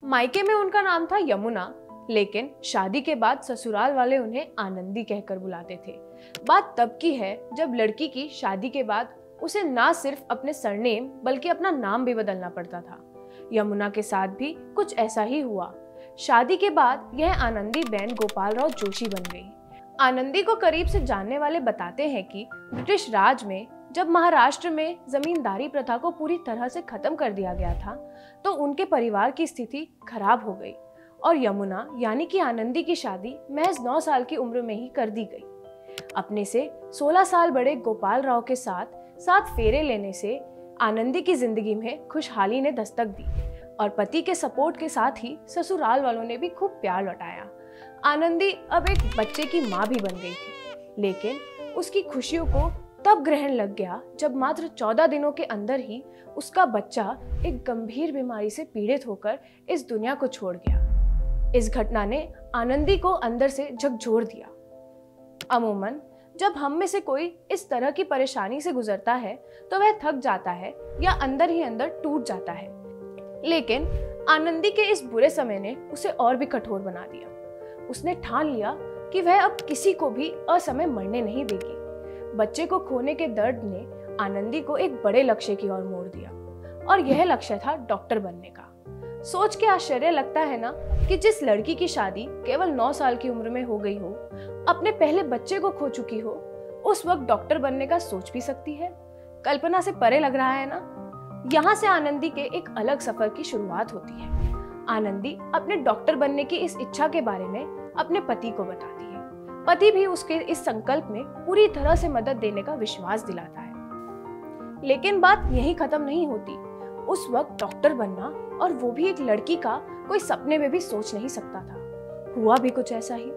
मायके में उनका नाम था यमुना, लेकिन शादी के बाद ससुराल वाले उन्हें आनंदी कहकर बुलाते थे। बात तब की है जब लड़की की शादी के बाद उसे ना सिर्फ अपने सरनेम बल्कि अपना नाम भी बदलना पड़ता था। यमुना के साथ भी कुछ ऐसा ही हुआ। शादी के बाद यह आनंदी बेन गोपाल राव जोशी बन गई। आनंदी को करीब से जानने वाले बताते हैं कि ब्रिटिश राज में जब महाराष्ट्र में जमींदारी प्रथा को पूरी तरह से खत्म कर दिया गया था, तो उनके परिवार की स्थिति खराब हो गई और यमुना यानी कि आनंदी की शादी महज 9 साल की उम्र में ही कर दी गई। अपने से 16 साल बड़े गोपाल राव के साथ 7 फेरे लेने से आनंदी की जिंदगी में खुशहाली ने दस्तक दी और पति के सपोर्ट के साथ ही ससुराल वालों ने भी खूब प्यार लौटाया। आनंदी अब एक बच्चे की माँ भी बन गई थी, लेकिन उसकी खुशियों को तब ग्रहण लग गया जब मात्र 14 दिनों के अंदर ही उसका बच्चा एक गंभीर बीमारी से पीड़ित होकर इस दुनिया को छोड़ गया। इस घटना ने आनंदी को अंदर से झकझोर दिया। अमूमन जब हम में से कोई इस तरह की परेशानी से गुजरता है तो वह थक जाता है या अंदर ही अंदर टूट जाता है, लेकिन आनंदी के इस बुरे समय ने उसे और भी कठोर बना दिया। उसने ठान लिया कि वह अब किसी को भी असमय मरने नहीं देगी। बच्चे को खोने के दर्द ने आनंदी को एक बड़े लक्ष्य की ओर मोड़ दिया और यह लक्ष्य था डॉक्टर बनने का। सोच के आश्चर्य लगता है ना कि जिस लड़की की शादी केवल 9 साल की उम्र में हो गई हो, अपने पहले बच्चे को खो चुकी हो, उस वक्त डॉक्टर बनने का सोच भी सकती है। कल्पना से परे लग रहा है ना। यहाँ से आनंदी के एक अलग सफर की शुरुआत होती है। आनंदी अपने डॉक्टर बनने की इस इच्छा के बारे में अपने पति को बताती है। पति भी उसके इस संकल्प में पूरी तरह से मदद देने का विश्वास दिलाता है। लेकिन बात यहीं खत्म नहीं होती। उस वक्त डॉक्टर बनना, और वो भी एक लड़की का, कोई सपने में भी सोच नहीं सकता था। हुआ भी कुछ ऐसा ही।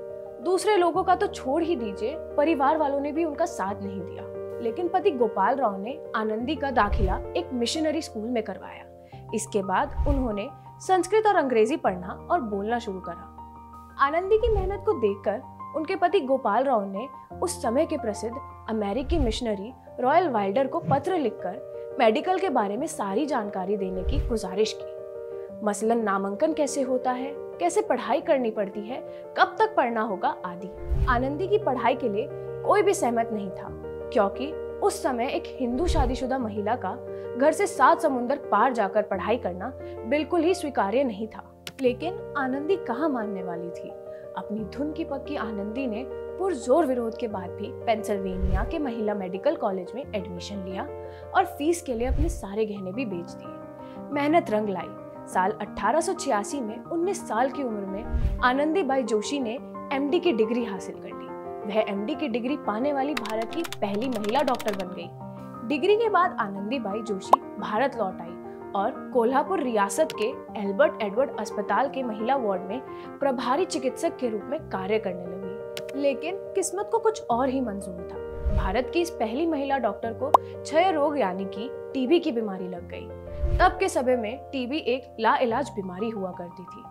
दूसरे लोगों का तो छोड़ ही दीजिए, परिवार वालों ने भी उनका साथ नहीं दिया। लेकिन पति गोपाल राव ने आनंदी का दाखिला एक मिशनरी स्कूल में करवाया। इसके बाद उन्होंने संस्कृत और अंग्रेजी पढ़ना और बोलना शुरू करा। आनंदी की मेहनत को देखकर उनके पति गोपाल राव ने उस समय के प्रसिद्ध अमेरिकी मिशनरी रॉयल वाइल्डर को पत्र लिखकर मेडिकल के बारे में सारी जानकारी देने की गुजारिश की। मसलन नामांकन कैसे होता है, कैसे पढ़ाई करनी पड़ती है, कब तक पढ़ना होगा आदि। आनंदी की पढ़ाई के लिए कोई भी सहमत नहीं था, क्योंकि उस समय एक हिंदू शादीशुदा महिला का घर से 7 समुंदर पार जाकर पढ़ाई करना बिल्कुल ही स्वीकार्य नहीं था। लेकिन आनंदी कहाँ मानने वाली थी। अपनी धुन की पक्की आनंदी ने पुरजोर विरोध के बाद भी पेंसिल्वेनिया के महिला मेडिकल कॉलेज में एडमिशन लिया और फीस के लिए अपने सारे गहने भी बेच दिए। मेहनत रंग लाई। साल 1886 में 19 साल की उम्र में आनंदी बाई जोशी ने एमडी की डिग्री हासिल कर ली। वह एमडी की डिग्री पाने वाली भारत की पहली महिला डॉक्टर बन गई। डिग्री के बाद आनंदी बाई जोशी भारत लौट आई और कोल्हापुर रियासत के एल्बर्ट एडवर्ड अस्पताल के महिला वार्ड में प्रभारी चिकित्सक के रूप में कार्य करने लगी। लेकिन किस्मत को कुछ और ही मंजूर था। भारत की इस पहली महिला डॉक्टर को क्षय रोग यानी कि टीबी की बीमारी लग गई। तब के समय में टीबी एक लाइलाज बीमारी हुआ करती थी,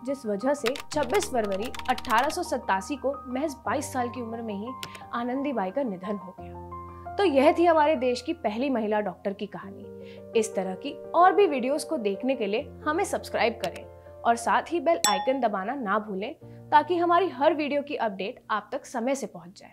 जिस वजह से 26 फरवरी 1887 को महज 22 साल की उम्र में ही आनंदी बाई का निधन हो गया। तो यह थी हमारे देश की पहली महिला डॉक्टर की कहानी। इस तरह की और भी वीडियोस को देखने के लिए हमें सब्सक्राइब करें और साथ ही बेल आइकन दबाना ना भूलें, ताकि हमारी हर वीडियो की अपडेट आप तक समय से पहुंच जाए।